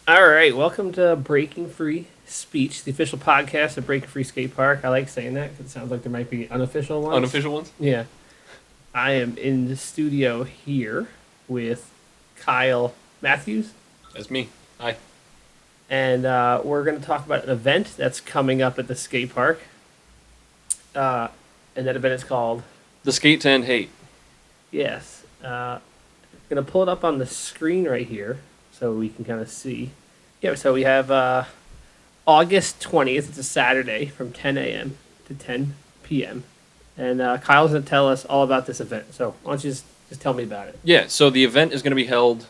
All right, welcome to Breaking Free Speech, the official podcast of Breaking Free Skate Park. I like saying that because it sounds like there might be unofficial ones. Unofficial ones? Yeah, I am in the studio here with Kyle Matthews, That's me. Hi. and we're going to talk about an event that's coming up at the skate park. Uh, and that event is called, The Skate to End Hate. yes, going to pull it up on the screen right here so we can kind of see. Yeah, so we have August 20th. It's a Saturday from 10 a.m. to 10 p.m. And Kyle's going to tell us all about this event. So why don't you just tell me about it? Yeah, so the event is going to be held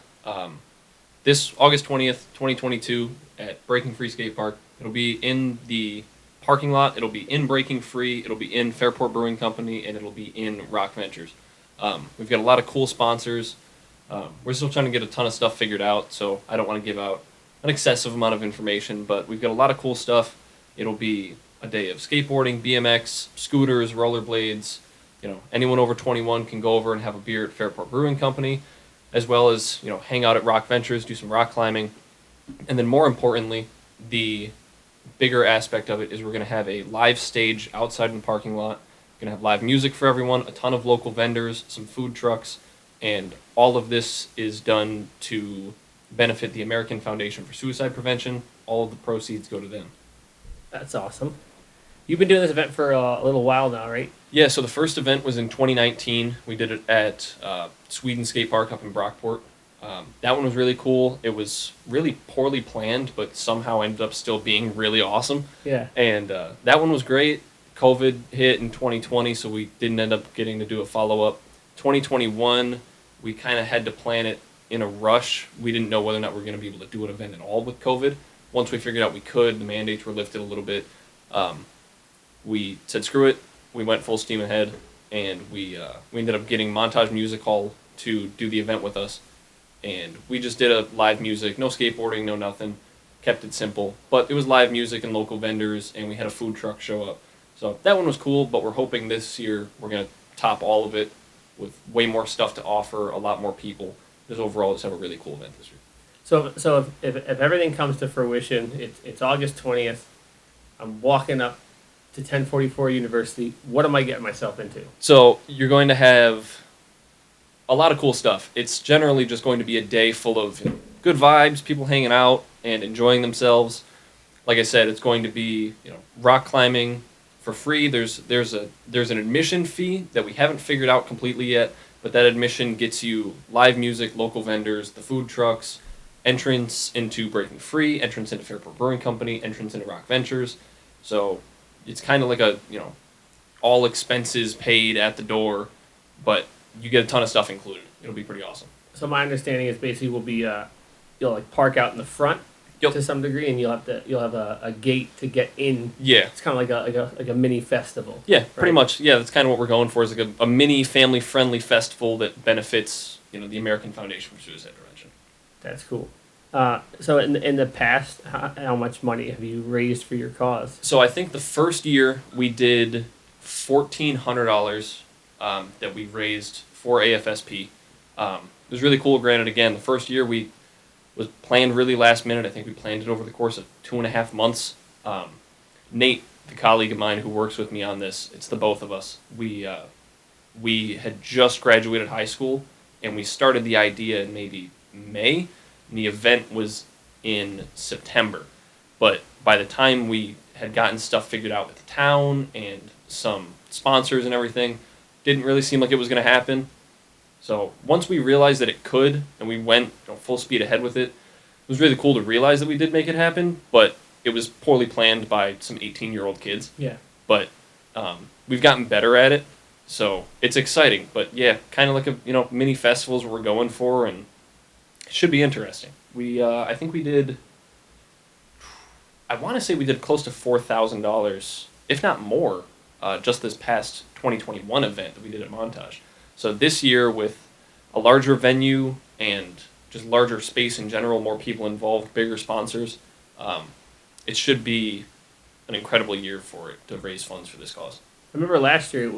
this August 20th, 2022 at Breaking Free Skate Park. It'll be in the parking lot. It'll be in Breaking Free. It'll be in Fairport Brewing Company, and it'll be in Rock Ventures. We've got a lot of cool sponsors. We're still trying to get a ton of stuff figured out, so I don't want to give out an excessive amount of information, but we've got a lot of cool stuff. It'll be a day of skateboarding, BMX, scooters, rollerblades. Anyone over 21 can go over and have a beer at Fairport Brewing Company, as well as, hang out at Rock Ventures, do some rock climbing. And then more importantly, the bigger aspect of it is we're going to have a live stage outside in the parking lot. We're going to have live music for everyone, a ton of local vendors, some food trucks, and all of this is done to benefit the American Foundation for Suicide Prevention. All of the proceeds go to them. That's awesome. You've been doing this event for a little while now, right? Yeah, so the first event was in 2019. We did it at Sweden Skate Park up in Brockport. That one was really cool. It was really poorly planned, but somehow ended up still being really awesome. Yeah. And that one was great. COVID hit in 2020, so we didn't end up getting to do a follow-up. 2021, we kind of had to plan it in a rush. We didn't know whether or not we were going to be able to do an event at all with COVID. Once we figured out we could, the mandates were lifted a little bit. We said screw it. We went full steam ahead, and we ended up getting Montage Music Hall to do the event with us. And we just did a live music, no skateboarding, no nothing. Kept it simple, but it was live music and local vendors, and we had a food truck show up. So that one was cool, but we're hoping this year we're going to top all of it with way more stuff to offer, a lot more people. Because overall, just have a really cool event this year. So if everything comes to fruition, it's August 20th. I'm walking up to 1044 University. What am I getting myself into? So you're going to have a lot of cool stuff. It's generally just going to be a day full of good vibes, people hanging out and enjoying themselves. Like I said, it's going to be rock climbing for free. There's an admission fee that we haven't figured out completely yet, but that admission gets you live music, local vendors, the food trucks, entrance into Breaking Free, entrance into Fairport Brewing Company, entrance into Rock Ventures. So it's kind of like a all expenses paid at the door, but you get a ton of stuff included. It'll be pretty awesome. So my understanding is basically will be you'll like park out in the front to some degree, and you'll have a gate to get in. Yeah. It's kind of like a mini festival. Yeah, right? pretty much. Yeah, that's kind of what we're going for, is like a mini family-friendly festival that benefits, the American Foundation for Suicide Prevention. That's cool. So in the past, how much money have you raised for your cause? So I think the first year we did $1,400 that we raised for AFSP. It was really cool. Granted, again, the first year we was planned really last minute. I think we planned it over the course of 2.5 months. Nate, the colleague of mine who works with me on this, it's the both of us. We had just graduated high school, and we started the idea in maybe May, and the event was in September. But by the time we had gotten stuff figured out with the town and some sponsors and everything, didn't really seem like it was going to happen. So once we realized that it could, and we went full speed ahead with it, it was really cool to realize that we did make it happen, but it was poorly planned by some 18-year-old kids. Yeah. But we've gotten better at it, so it's exciting. But yeah, kind of like a mini festivals we're going for, and it should be interesting. I think we did. I want to say we did close to $4,000, if not more, just this past 2021 event that we did at Montage. So this year, with a larger venue and just larger space in general, more people involved, bigger sponsors, it should be an incredible year for it to raise funds for this cause. I remember last year it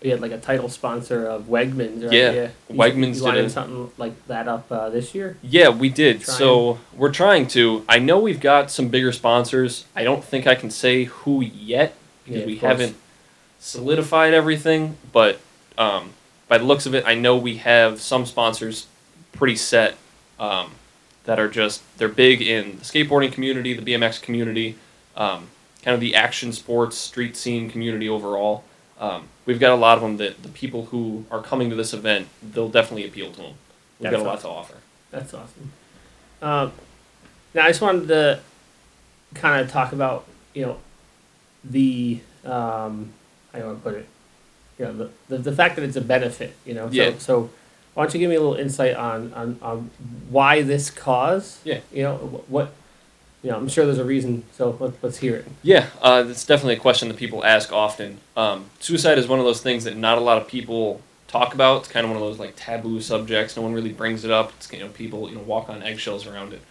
We had like a title sponsor of Wegmans, right? Yeah, Wegmans You did lining a- something like that up this year? Yeah, we did. Trying. So we're trying to. I know we've got some bigger sponsors. I don't think I can say who yet because Yeah, of we course. haven't solidified everything. But by the looks of it, I know we have some sponsors pretty set that are just they're big in the skateboarding community, the BMX community, kind of the action sports street scene community overall. We've got a lot of them that the people who are coming to this event, they'll definitely appeal to them. We've That's got a lot awesome. to offer. That's awesome. Now I just wanted to kind of talk about, the how do you want to put it? The fact that it's a benefit, Yeah. So why don't you give me a little insight on why this cause? Yeah. What I'm sure there's a reason, so let's hear it. Yeah, that's definitely a question that people ask often. Suicide is one of those things that not a lot of people talk about. It's kind of one of those like taboo subjects. No one really brings it up. It's people walk on eggshells around it.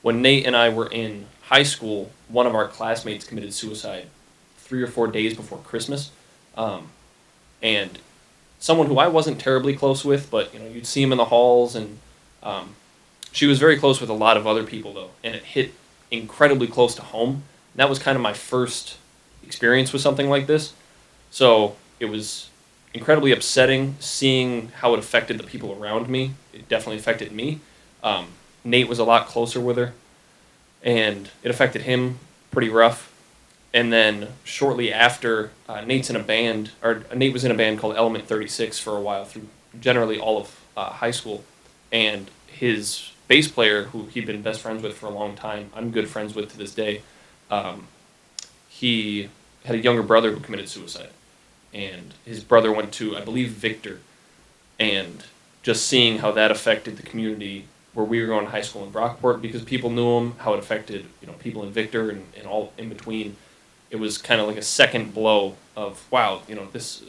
When Nate and I were in high school, one of our classmates committed suicide 3 or 4 days before Christmas, and someone who I wasn't terribly close with, but you'd see him in the halls, and she was very close with a lot of other people though, and it hit incredibly close to home. And that was kind of my first experience with something like this, so it was incredibly upsetting seeing how it affected the people around me. It definitely affected me. Nate was a lot closer with her, and it affected him pretty rough. And then shortly after, Nate was in a band called Element 36 for a while through generally all of high school, and his bass player, who he'd been best friends with for a long time, I'm good friends with to this day. He had a younger brother who committed suicide, and his brother went to, I believe, Victor, and just seeing how that affected the community where we were going to high school in Brockport, because people knew him, how it affected people in Victor and all in between. It was kind of like a second blow of, wow, this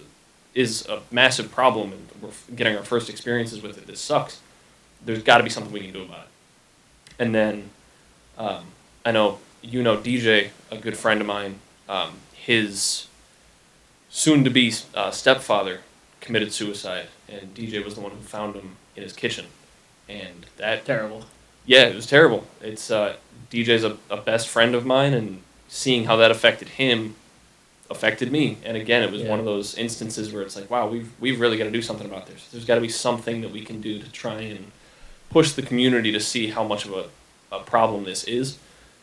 is a massive problem, and we're getting our first experiences with it. This sucks. There's got to be something we can do about it. And then I know DJ, a good friend of mine, his soon-to-be stepfather committed suicide, and DJ was the one who found him in his kitchen. And that Terrible. Yeah, it was terrible. It's DJ's a best friend of mine, and seeing how that affected him affected me. And again, it was one of those instances where it's like, wow, we've really got to do something about this. There's got to be something that we can do to try and push the community to see how much of a problem this is,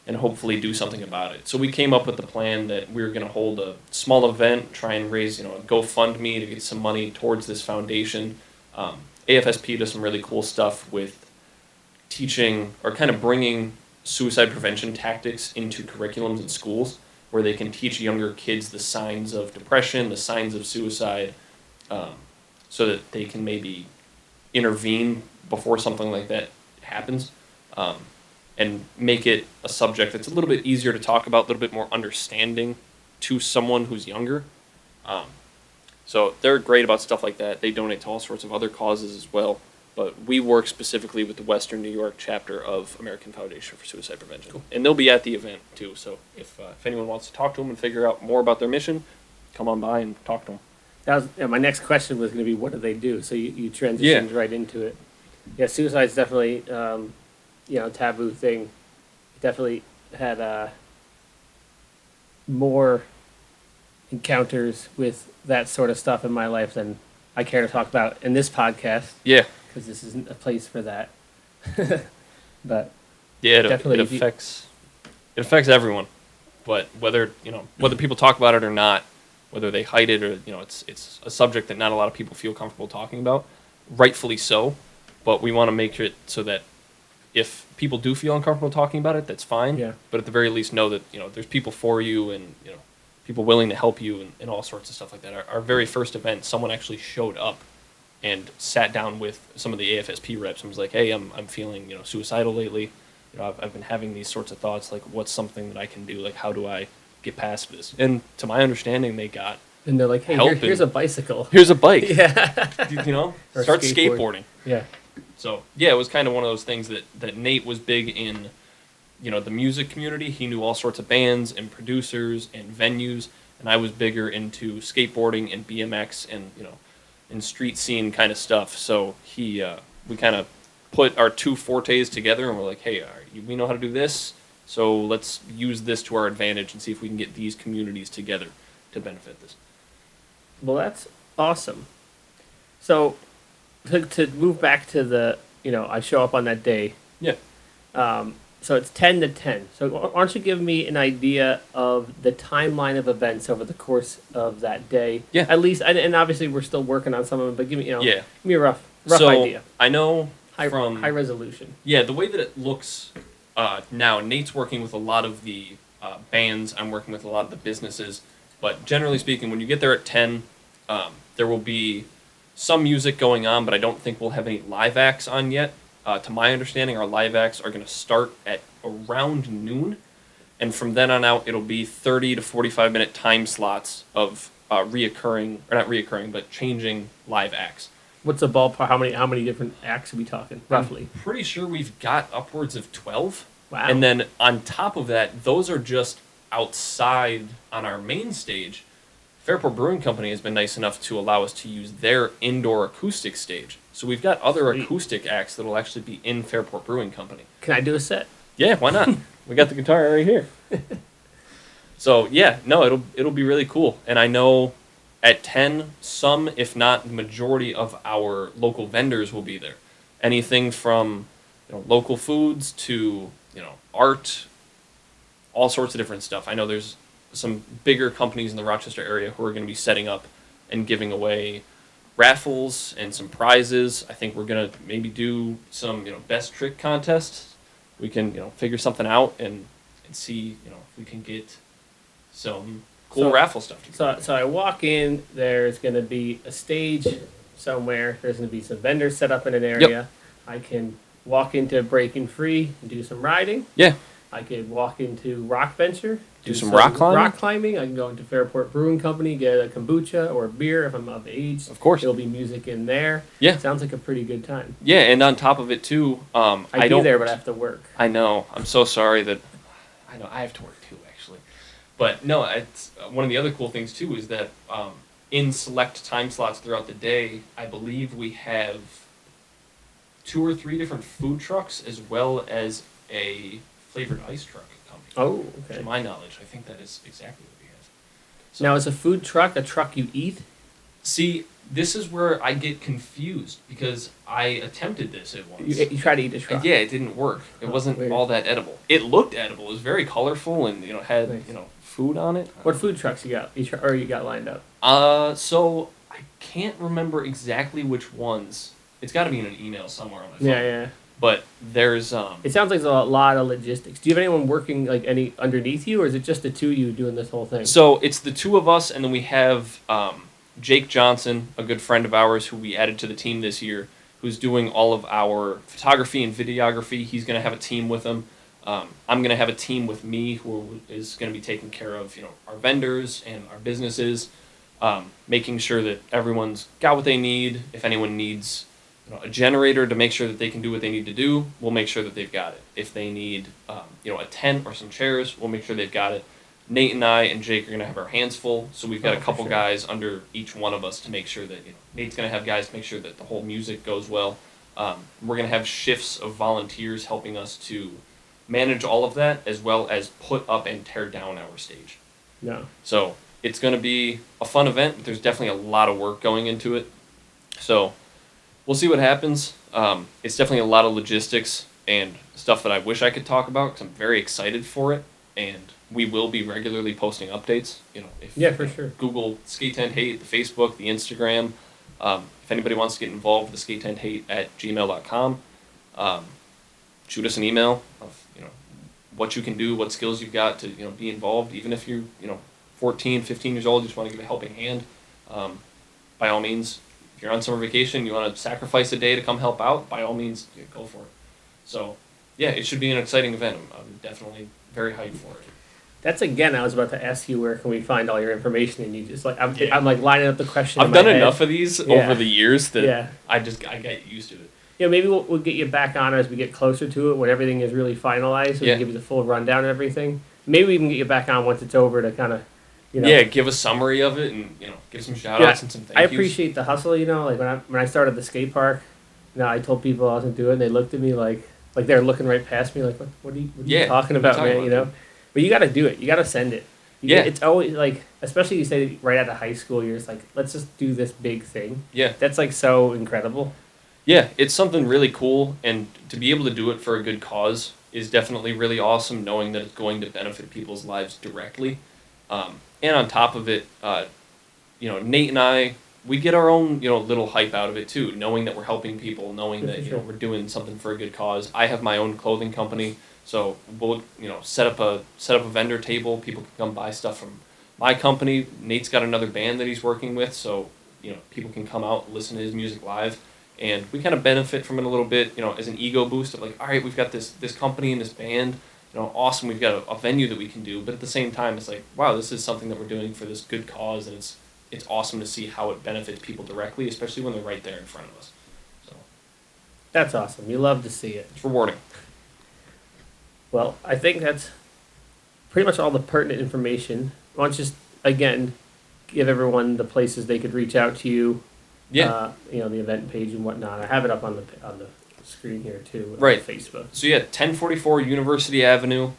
and hopefully do something about it. So we came up with the plan that we were going to hold a small event, try and raise a GoFundMe to get some money towards this foundation. AFSP does some really cool stuff with teaching or kind of bringing suicide prevention tactics into curriculums in schools, where they can teach younger kids the signs of depression, the signs of suicide, so that they can maybe intervene before something like that happens, and make it a subject that's a little bit easier to talk about, a little bit more understanding to someone who's younger. So they're great about stuff like that. They donate to all sorts of other causes as well. But we work specifically with the Western New York chapter of American Foundation for Suicide Prevention. Cool. And they'll be at the event too. So if anyone wants to talk to them and figure out more about their mission, come on by and talk to them. That was my next question was going to be, what do they do? So you transitioned right into it. Yeah, suicide's definitely taboo thing. Definitely had more encounters with that sort of stuff in my life than I care to talk about in this podcast. Yeah. Because this isn't a place for that. But yeah, it definitely affects everyone. But whether people talk about it or not, whether they hide it or it's a subject that not a lot of people feel comfortable talking about, rightfully so. But we want to make it so that if people do feel uncomfortable talking about it, that's fine. Yeah. But at the very least, know that there's people for you, and people willing to help you, and all sorts of stuff like that. Our very first event, someone actually showed up and sat down with some of the AFSP reps and was like, "Hey, I'm feeling suicidal lately. I've been having these sorts of thoughts. Like, what's something that I can do? Like, how do I get past this?" And to my understanding, they got and they're like, "Hey, help here's a bicycle. Here's a bike. Yeah, Or start skateboard. skateboarding." Yeah, So yeah, it was kind of one of those things that Nate was big in, the music community. He knew all sorts of bands and producers and venues, and I was bigger into skateboarding and BMX and and street scene kind of stuff. So we kind of put our two fortes together, and we're like, hey, all right, we know how to do this, so let's use this to our advantage and see if we can get these communities together to benefit this. Well, that's awesome. So, to move back to the, I show up on that day. Yeah. So it's 10 to 10. So why don't you give me an idea of the timeline of events over the course of that day? Yeah. At least, and obviously we're still working on some of them, but give me, Yeah. give me a rough So idea. I know High from resolution. Yeah, the way that it looks now, Nate's working with a lot of the bands. I'm working with a lot of the businesses. But generally speaking, when you get there at 10, there will be some music going on, but I don't think we'll have any live acts on yet. To my understanding, our live acts are going to start at around noon. And from then on out, it'll be 30 to 45-minute time slots of changing live acts. What's the ballpark? How many different acts are we talking, roughly? I'm pretty sure we've got upwards of 12. Wow. And then on top of that, those are just outside on our main stage. Fairport Brewing Company has been nice enough to allow us to use their indoor acoustic stage. So we've got other Sweet. acoustic acts that will actually be in Fairport Brewing Company. Can I do a set? Yeah, why not? We got the guitar right here. So yeah, no, it'll be really cool. And I know at 10, some, if not the majority of our local vendors will be there. Anything from local foods to art, all sorts of different stuff. I know there's some bigger companies in the Rochester area who are going to be setting up and giving away raffles and some prizes. I think we're going to maybe do some best trick contests. We can figure something out and see if we can get some cool raffle stuff together. So I walk in. There's going to be a stage somewhere. There's going to be some vendors set up in an area. Yep. I can walk into Breaking Free and do some riding. Yeah. I could walk into Rock Venture. Do some rock climbing? Rock climbing. I can go into Fairport Brewing Company, get a kombucha or a beer if I'm of age. Of course. There'll be music in there. Yeah. Sounds like a pretty good time. Yeah, and on top of it too, I'd be there, but I have to work. I know. I'm so sorry that I know I have to work too, actually. But no, it's one of the other cool things too is that in select time slots throughout the day, I believe we have 2 or 3 different food trucks as well as a flavored ice truck coming. Oh, okay. To my knowledge, I think that is exactly what we have. So, Now, is a food truck a truck you eat? see, this is where I get confused because I attempted this at once. You try to eat a truck. Yeah, it didn't work. It Oh, wasn't weird. all that edible. It looked edible. It was very colorful and had Nice. food on it. What food trucks you got? You got lined up? So I can't remember exactly which ones. It's got to be in an email somewhere on my phone. Yeah. But there's It sounds like there's a lot of logistics. Do you have anyone working any underneath you, or is it just the two of you doing this whole thing? So it's the two of us, and then we have Jake Johnson, a good friend of ours who we added to the team this year, who's doing all of our photography and videography. He's going to have a team with him. I'm going to have a team with me who is going to be taking care of our vendors and our businesses, making sure that everyone's got what they need. If anyone needs a generator to make sure that they can do what they need to do, we'll make sure that they've got it. If they need a tent or some chairs, we'll make sure they've got it. Nate and I and Jake are going to have our hands full, so we've got a couple guys under each one of us to make sure that Nate's going to have guys to make sure that the whole music goes well. We're going to have shifts of volunteers helping us to manage all of that, as well as put up and tear down our stage. No. So it's going to be a fun event, but there's definitely a lot of work going into it. So we'll see what happens. It's definitely a lot of logistics and stuff that I wish I could talk about because I'm very excited for it, and we will be regularly posting updates. For sure. Google Skate Tent Hate, the Facebook, the Instagram. If anybody wants to get involved with the Skate Tent Hate at gmail.com, shoot us an email of what you can do, what skills you've got to be involved. Even if you're 14, 15 years old, you just want to give a helping hand. By all means, if you're on summer vacation, you want to sacrifice a day to come help out, by all means, go for it. So, yeah, it should be an exciting event. I'm definitely very hyped for it. That's I was about to ask you where can we find all your information, and you just I'm lining up the question. I've in my done head. enough of these over the years that I get used to it. Maybe we'll get you back on as we get closer to it when everything is really finalized. So we can give you the full rundown and everything. Maybe we can get you back on once it's over to kind of You know? Yeah, give a summary of it and give some shout outs and some thank I yous. appreciate the hustle. Like when I started the skate park, I told people I wasn't doing it, and they looked at me like they're looking right past me, like what are you talking about, what are you man? talking about, dude? But you got to do it. You got to send it. Yeah. It's always like, especially you say right out of high school, you're just like, let's just do this big thing. Yeah. That's like so incredible. Yeah, it's something really cool, and to be able to do it for a good cause is definitely really awesome, knowing that it's going to benefit people's lives directly. And on top of it, Nate and I, we get our own, little hype out of it too, knowing that we're helping people, knowing that, Sure. we're doing something for a good cause. I have my own clothing company, so we'll, set up a vendor table. People can come buy stuff from my company. Nate's got another band that he's working with, so, people can come out and listen to his music live. And we kind of benefit from it a little bit, as an ego boost of like, all right, we've got this company and this band, awesome, we've got a venue that we can do. But at the same time, it's like, wow, this is something that we're doing for this good cause, and it's awesome to see how it benefits people directly, especially when they're right there in front of us. So That's awesome. You love to see it. it's rewarding. Well, I think that's pretty much all the pertinent information. Why don't you just, again, give everyone the places they could reach out to you, Yeah. the event page and whatnot. I have it up on the screen here too. Right. On Facebook. So yeah, 1044 University Avenue,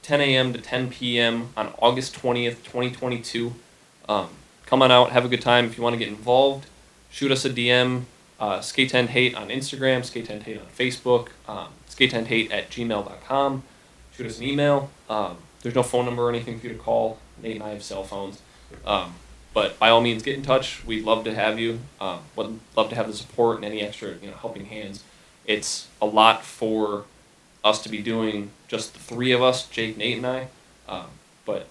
10 a.m. to 10 p.m. on August 20th, 2022. Come on out, have a good time. If you want to get involved, shoot us a DM. Skate Tent Hate on Instagram, Skate Tent Hate on Facebook, skatetenthate@gmail.com. Shoot us an email. There's no phone number or anything for you to call. Nate and I have cell phones. But by all means, get in touch. We'd love to have you. Would love to have the support and any extra, helping hands. It's a lot for us to be doing, just the three of us, Jake, Nate, and I. But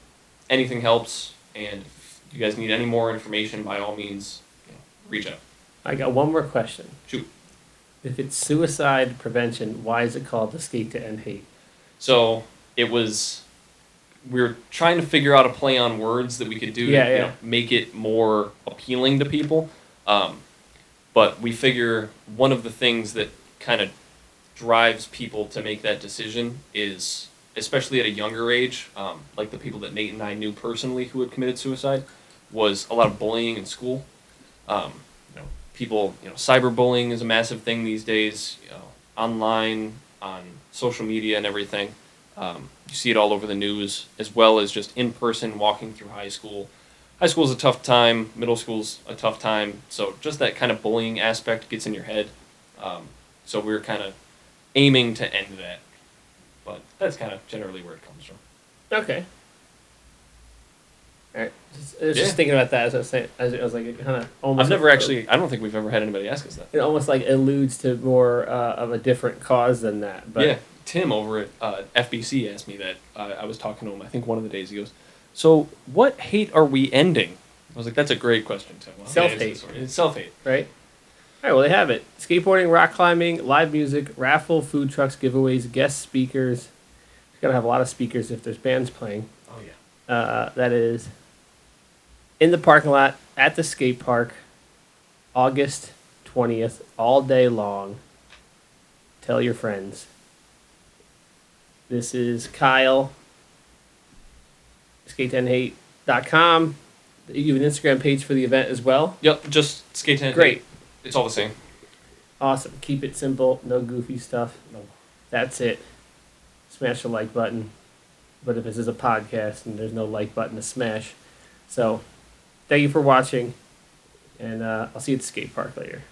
anything helps. And if you guys need any more information, by all means, reach out. I got one more question. Shoot. If it's suicide prevention, why is it called the Skate to End Hate? So we were trying to figure out a play on words that we could do to make it more appealing to people. But we figure one of the things that kind of drives people to make that decision is, especially at a younger age, like the people that Nate and I knew personally who had committed suicide, was a lot of bullying in school. People, cyberbullying is a massive thing these days, online, on social media and everything. You see it all over the news, as well as just in person walking through high school. High school is a tough time. Middle school's a tough time. So just that kind of bullying aspect gets in your head. So we're kind of aiming to end that. But that's kind of generally where it comes from. Okay. All right. I was just thinking about that as I was saying. As I was like, it kind of almost. I don't think we've ever had anybody ask us that. It almost like alludes to more of a different cause than that. But yeah. Tim over at FBC asked me that. I was talking to him, I think one of the days. He goes, so what hate are we ending? I was like, that's a great question, Tim. Well, self-hate. It's self-hate. Right? All right, well, they have it. Skateboarding, rock climbing, live music, raffle, food trucks, giveaways, guest speakers. You've got to have a lot of speakers if there's bands playing. Oh, yeah. That is in the parking lot at the skate park, August 20th, all day long. Tell your friends. This is Kyle, skate10hate.com. You have an Instagram page for the event as well. Yep, just Skate Tent. Great. It's all the same. Awesome. Keep it simple. No goofy stuff. No. That's it. Smash the like button. But if this is a podcast and there's no like button to smash. So, thank you for watching. And I'll see you at the skate park later.